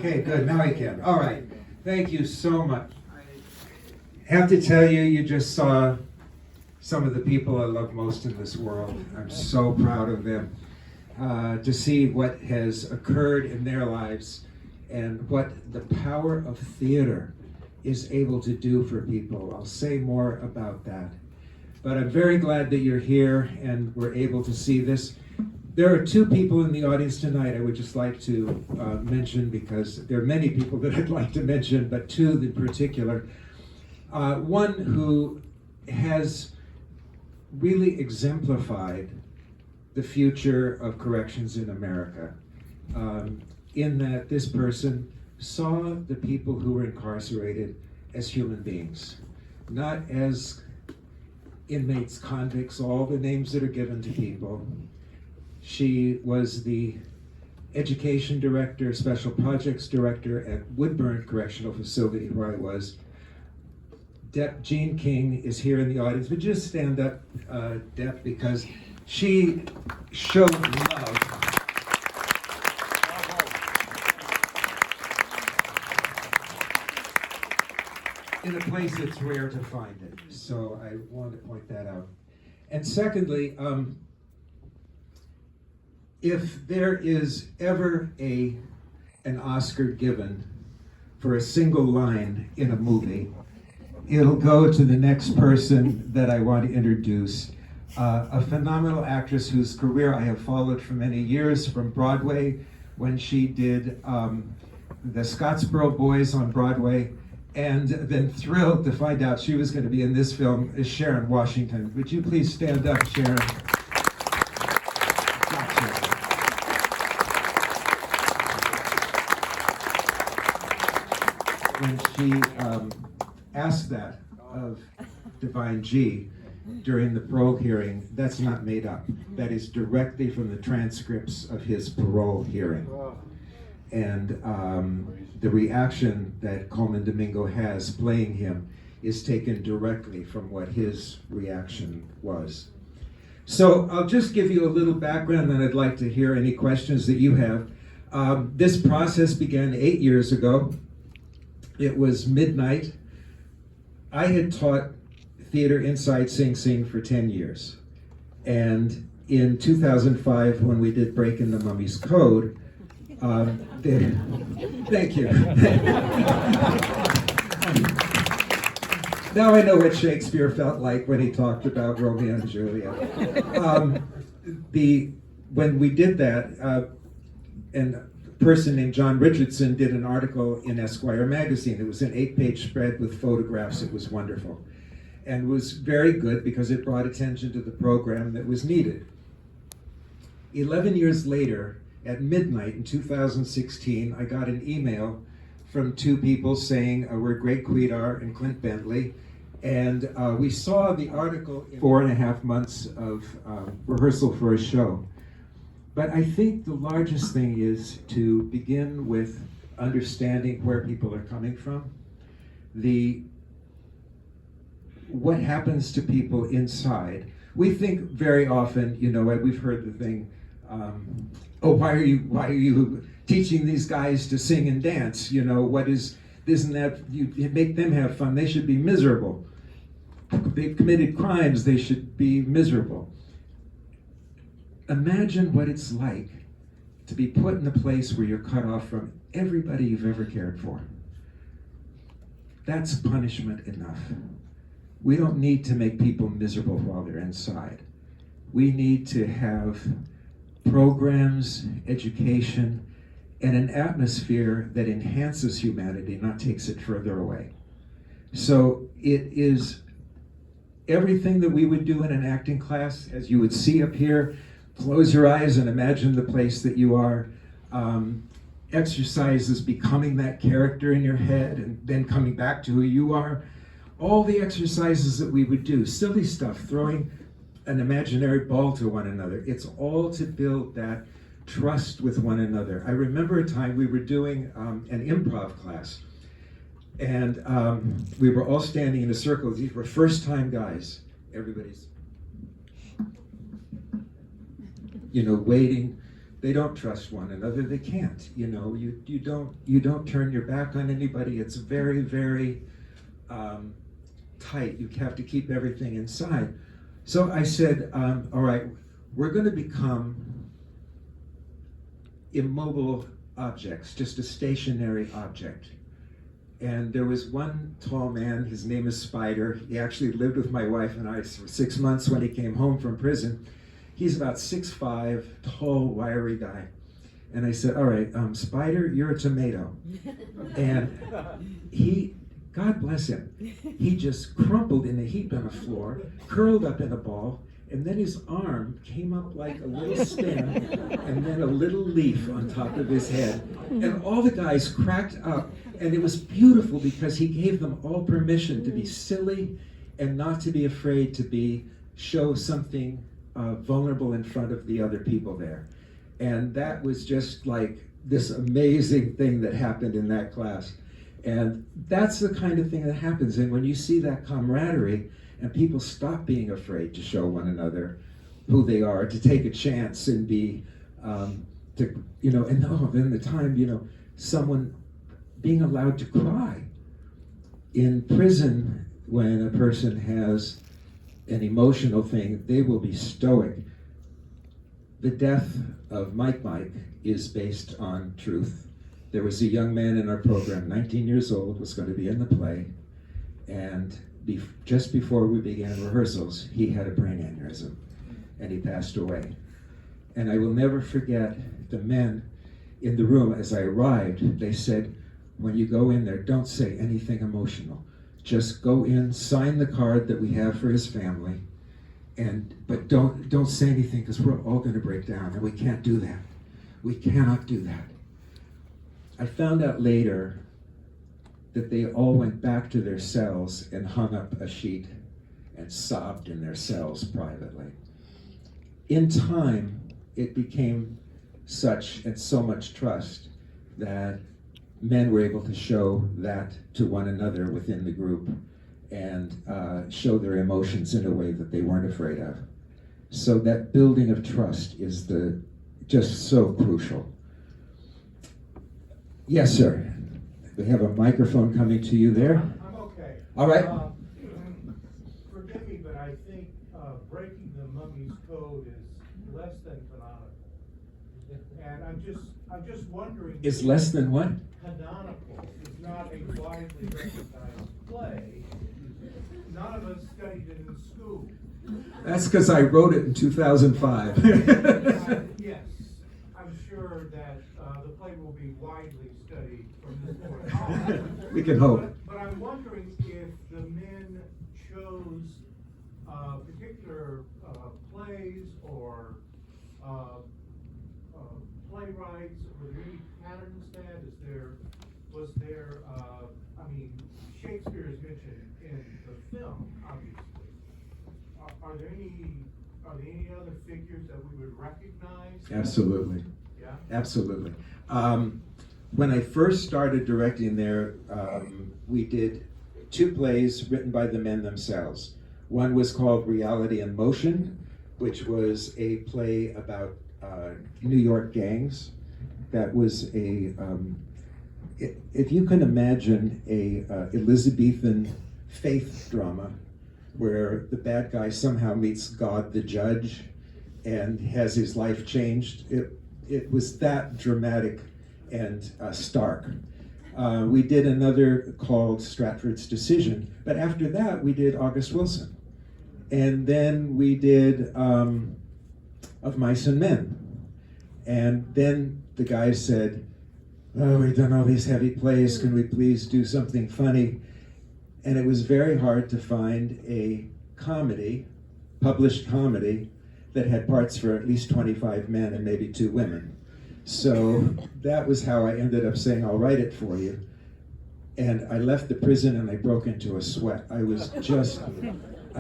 Okay, good. Now I can. All right. Thank you so much. I have to tell you, you just saw some of the people I love most in this world. I'm so proud of them. To see what has occurred in their lives and what the power of theater is able to do for people. I'll say more about that. But I'm very glad that you're here and we're able to see this. There are two people in the audience tonight I would just like to mention, because there are many people that I'd like to mention, but two in particular. One who has really exemplified the future of corrections in America, in that this person saw the people who were incarcerated as human beings, not as inmates, convicts, all the names that are given to people. She was the education director, special projects director at Woodburn Correctional Facility, where I was. Jean King is here in the audience. Would you just stand up, Deb, because she showed love. In a place that's rare to find it. So I wanted to point that out. And secondly, if there is ever an Oscar given for a single line in a movie, it'll go to the next person that I want to introduce. A phenomenal actress whose career I have followed for many years from Broadway, when she did the Scottsboro Boys on Broadway, and then thrilled to find out she was going to be in this film, is Sharon Washington. Would you please stand up, Sharon? When she asked that of Divine G during the parole hearing, that's not made up. That is directly from the transcripts of his parole hearing. And the reaction that Coleman Domingo has playing him is taken directly from what his reaction was. So I'll just give you a little background, and I'd like to hear any questions that you have. This process began 8 years ago. It was midnight. I had taught theater inside Sing Sing for 10 years. And in 2005, when we did Breaking the Mummy's Code, thank you. Now I know what Shakespeare felt like when he talked about Romeo and Juliet. When we did that, and a person named John Richardson did an article in Esquire magazine. It was an 8-page spread with photographs. It was wonderful. And was very good because it brought attention to the program that was needed. 11 years later, at midnight in 2016, I got an email from two people saying, we're Greg Kwedar and Clint Bentley, and we saw the article in 4.5 months of rehearsal for a show. But I think the largest thing is to begin with understanding where people are coming from, what happens to people inside. We think very often, we've heard the thing, why are you teaching these guys to sing and dance? Isn't that, you make them have fun, they should be miserable. They've committed crimes, they should be miserable. Imagine what it's like to be put in a place where you're cut off from everybody you've ever cared for. That's punishment enough. We don't need to make people miserable while they're inside. We need to have programs, education, and an atmosphere that enhances humanity, not takes it further away. So it is everything that we would do in an acting class, as you would see up here. Close your eyes and imagine the place that you are. Exercises becoming that character in your head and then coming back to who you are. All the exercises that we would do, silly stuff, throwing an imaginary ball to one another. It's all to build that trust with one another. I remember a time we were doing an improv class, and we were all standing in a circle. These were first-time guys. Everybody's, waiting They don't trust one another. They can't. You don't turn your back on anybody. It's very, very tight. You have to keep everything inside. So I said, all right, we're going to become immobile objects, just a stationary object. And there was one tall man, his name is Spider. He actually lived with my wife and I for 6 months when he came home from prison. He's about 6'5", tall, wiry guy. And I said, all right, Spider, you're a tomato. And he, God bless him, he just crumpled in a heap on the floor, curled up in a ball, and then his arm came up like a little stem, and then a little leaf on top of his head. And all the guys cracked up, and it was beautiful because he gave them all permission to be silly and not to be afraid to show something vulnerable in front of the other people there. And that was just like this amazing thing that happened in that class. And that's the kind of thing that happens. And when you see that camaraderie, and people stop being afraid to show one another who they are, to take a chance and be, then the time, someone being allowed to cry. In prison, when a person has an emotional thing, they will be stoic. The death of Mike is based on truth. There was a young man in our program, 19 years old, was going to be in the play, and just before we began rehearsals, he had a brain aneurysm, and he passed away. And I will never forget the men in the room as I arrived. They said, when you go in there, don't say anything emotional. Just go in, sign the card that we have for his family, but don't say anything, because we're all going to break down, and we can't do that. We cannot do that. I found out later that they all went back to their cells and hung up a sheet and sobbed in their cells privately. In time, it became such and so much trust that men were able to show that to one another within the group and show their emotions in a way that they weren't afraid of. So that building of trust is just so crucial. Yes, sir. We have a microphone coming to you there. I'm okay. All right. Forgive me, but I think breaking the mummy's code is less than canonical. And I'm just wondering. Is less than what? Canonical is not a widely recognized play. None of us studied it in school. That's because I wrote it in 2005. Yes, I'm sure that the play will be widely studied from this point on. We can hope. But I'm wondering if the men chose particular plays or playwrights. Were there any patterns that? Shakespeare is mentioned in the film, obviously. Are there any other figures that we would recognize? Absolutely. Yeah? Absolutely. When I first started directing there, we did 2 plays written by the men themselves. One was called Reality in Motion, which was a play about New York gangs. That was if you can imagine a Elizabethan faith drama where the bad guy somehow meets God the judge and has his life changed, it was that dramatic and stark. We did another called Stratford's Decision, but after that we did August Wilson. And then we did Of Mice and Men. And then the guy said, oh, we've done all these heavy plays, can we please do something funny? And it was very hard to find a comedy, published comedy, that had parts for at least 25 men and maybe 2 women. So that was how I ended up saying, I'll write it for you. And I left the prison and I broke into a sweat. I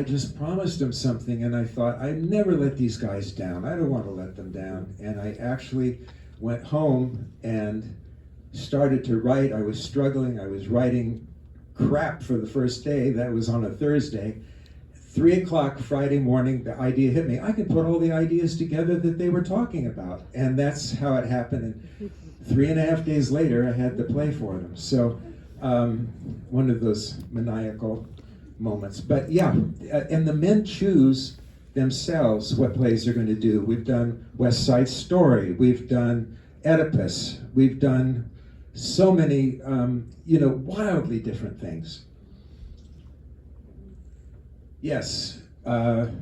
just promised them something, and I thought, I never let these guys down. I don't want to let them down. And I actually went home and started to write. I was struggling. I was writing crap for the first day. That was on a Thursday. 3 o'clock Friday morning, the idea hit me. I could put all the ideas together that they were talking about. And that's how it happened. And 3.5 days later, I had the play for them. So one of those maniacal moments. But yeah, and the men choose themselves what plays they're going to do. We've done West Side Story. We've done Oedipus. We've done so many, wildly different things. Yes. The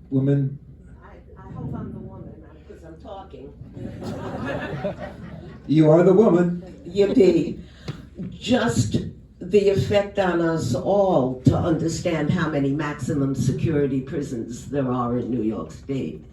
woman. I hope I'm the woman because I'm talking. You are the woman. Yippee. Just the effect on us all to understand how many maximum security prisons there are in New York State.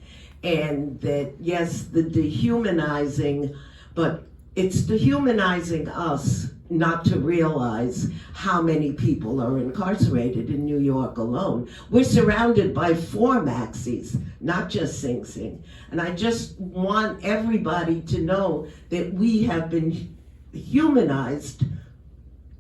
And that, yes, the dehumanizing, but it's dehumanizing us not to realize how many people are incarcerated in New York alone. We're surrounded by 4 maxis, not just Sing Sing. And I just want everybody to know that we have been humanized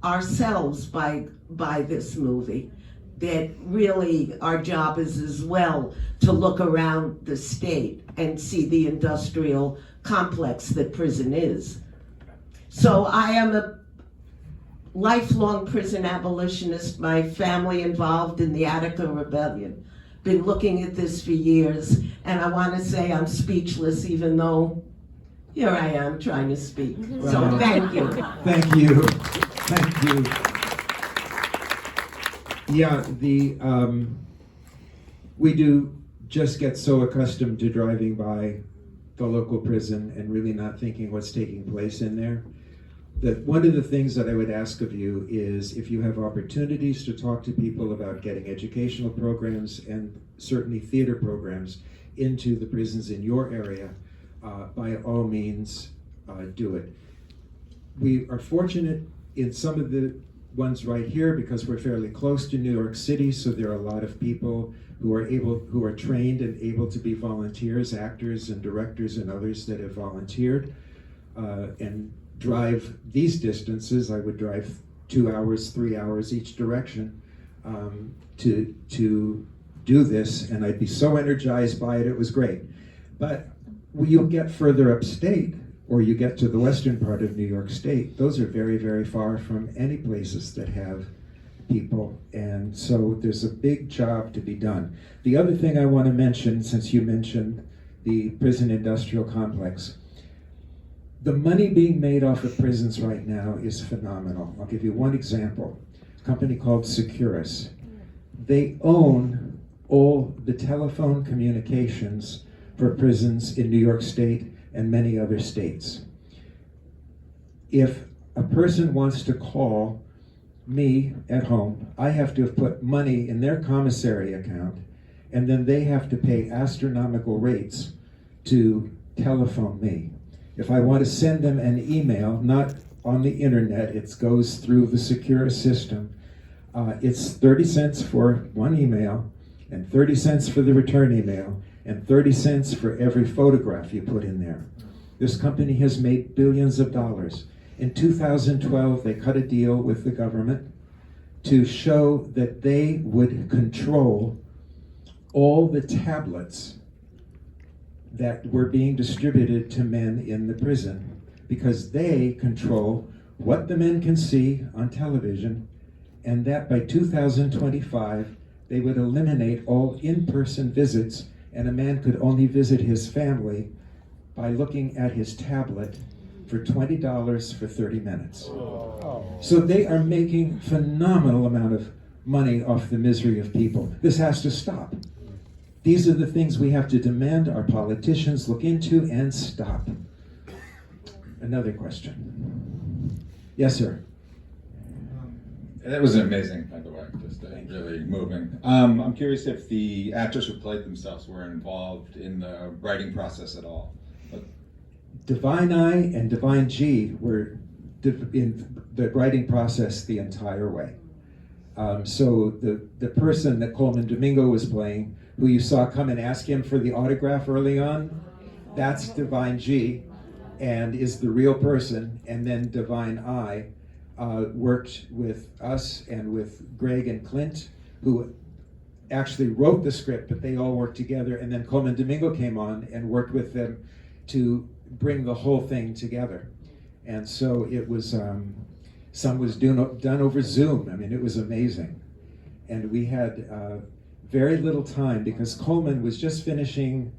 ourselves by this movie. That really our job is as well to look around the state and see the industrial complex that prison is. So I am a lifelong prison abolitionist, my family involved in the Attica Rebellion. Been looking at this for years, and I want to say I'm speechless even though here I am trying to speak. So thank you. Thank you. Thank you. Yeah, we do just get so accustomed to driving by the local prison and really not thinking what's taking place in there. That one of the things that I would ask of you is if you have opportunities to talk to people about getting educational programs and certainly theater programs into the prisons in your area, by all means, do it. We are fortunate in some of the ones right here because we're fairly close to New York City, so there are a lot of people who are trained and able to be volunteers, actors and directors and others that have volunteered and drive these distances. I would drive 2 hours, 3 hours each direction to do this, and I'd be so energized by it. It was great. But when you get further upstate, or you get to the western part of New York State, those are very, very far from any places that have people, and so there's a big job to be done. The other thing I want to mention, since you mentioned the prison industrial complex, the money being made off of prisons right now is phenomenal. I'll give you one example. A company called Securus. They own all the telephone communications for prisons in New York State and many other states. If a person wants to call me at home, I have to have put money in their commissary account, and then they have to pay astronomical rates to telephone me. If I want to send them an email, not on the internet, it goes through the secure system, it's 30 cents for one email, and 30 cents for the return email, and 30 cents for every photograph you put in there. This company has made billions of dollars. In 2012, they cut a deal with the government to show that they would control all the tablets that were being distributed to men in the prison, because they control what the men can see on television, and that by 2025, they would eliminate all in-person visits, and a man could only visit his family by looking at his tablet for $20 for 30 minutes. So they are making phenomenal amount of money off the misery of people. This has to stop. These are the things we have to demand our politicians look into and stop. Another question. Yes, sir. That was amazing, by the way, just really moving. I'm curious if the actors who played themselves were involved in the writing process at all. Divine I and Divine G were in the writing process the entire way. So the person that Coleman Domingo was playing, who you saw come and ask him for the autograph early on, that's Divine G and is the real person. And then Divine I worked with us and with Greg and Clint, who actually wrote the script, but they all worked together. And then Coleman Domingo came on and worked with them to bring the whole thing together. And so it was, some was done over Zoom. I mean, it was amazing. And we had very little time because Coleman was just finishing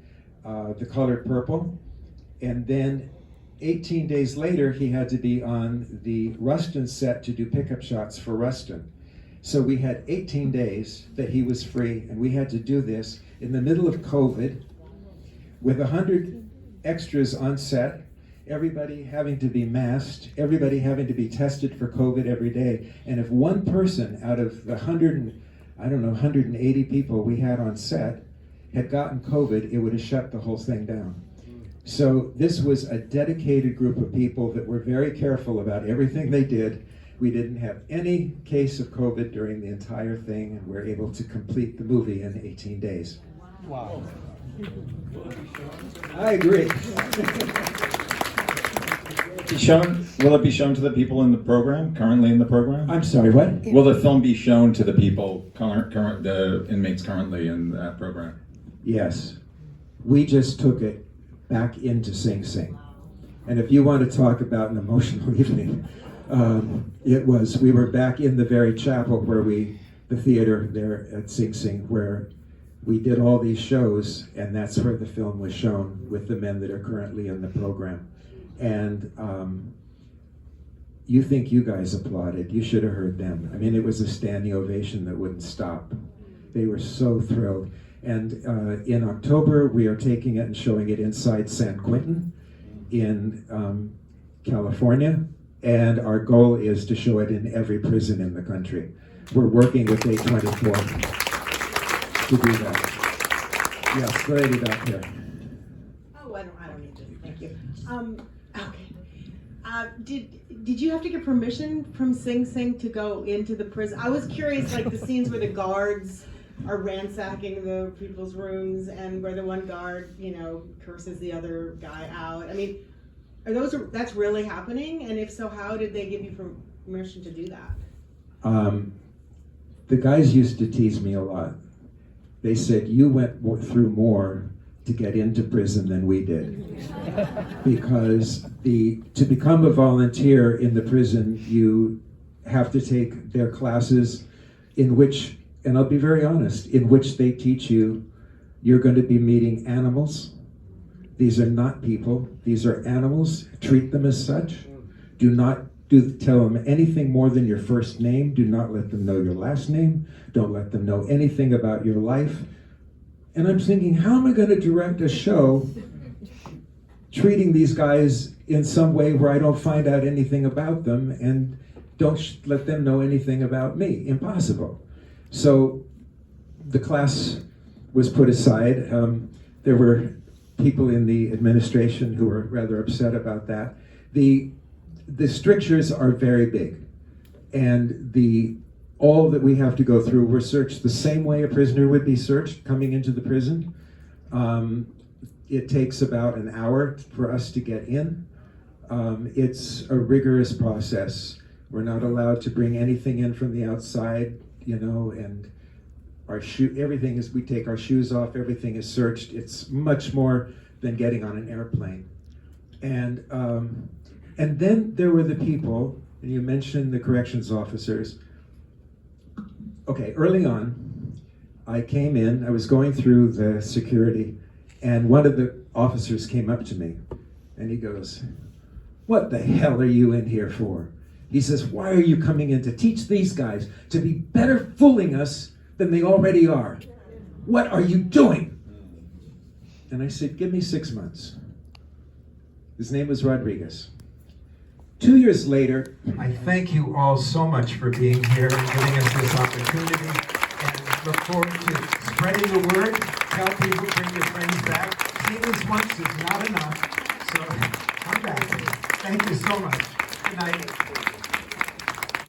The Colored Purple. And then 18 days later, he had to be on the Rustin set to do pickup shots for Rustin. So we had 18 days that he was free, and we had to do this in the middle of COVID with 100 extras on set, everybody having to be masked, everybody having to be tested for COVID every day. And if one person out of the 180 people we had on set had gotten COVID, it would have shut the whole thing down. So this was a dedicated group of people that were very careful about everything they did. We didn't have any case of COVID during the entire thing, and we're able to complete the movie in 18 days. Wow. I agree. Will it be shown to the people in the program, currently in the program? I'm sorry, what? Will the film be shown to the people, the inmates currently in that program? Yes. We just took it back into Sing Sing. And if you want to talk about an emotional evening, we were back in the very chapel where the theater there at Sing Sing, where we did all these shows, and that's where the film was shown with the men that are currently in the program. And you think you guys applauded. You should have heard them. I mean, it was a standing ovation that wouldn't stop. They were so thrilled. And in October, we are taking it and showing it inside San Quentin in California. And our goal is to show it in every prison in the country. We're working with A24 to do that. Yes, lady back here. Oh, I don't need this, thank you. Okay. Did you have to get permission from Sing Sing to go into the prison? I was curious, like the scenes where the guards are ransacking the people's rooms and where the one guard, curses the other guy out. I mean, that's really happening? And if so, how did they give you permission to do that? The guys used to tease me a lot. They said, you went through more to get into prison than we did. Because to become a volunteer in the prison, you have to take their classes in which, and I'll be very honest, in which they teach you you're going to be meeting animals. These are not people. These are animals. Treat them as such. Do not tell them anything more than your first name. Do not let them know your last name. Don't let them know anything about your life. And I'm thinking, how am I going to direct a show treating these guys in some way where I don't find out anything about them and don't let them know anything about me? Impossible. So the class was put aside. There were people in the administration who were rather upset about that. The strictures are very big, and all that we have to go through, we're searched the same way a prisoner would be searched coming into the prison. It takes about an hour for us to get in. It's a rigorous process. We're not allowed to bring anything in from the outside, and everything is, we take our shoes off, everything is searched. It's much more than getting on an airplane. And then there were the people, and you mentioned the corrections officers. Okay, early on, I came in, I was going through the security, and one of the officers came up to me, and he goes, "What the hell are you in here for?" He says, "Why are you coming in to teach these guys to be better fooling us than they already are? What are you doing?" And I said, "Give me 6 months." His name was Rodriguez. 2 years later, I thank you all so much for being here and giving us this opportunity, and look forward to spreading the word. Tell people, bring your friends back. Seeing this once is not enough, so come back. Thank you so much. Good night.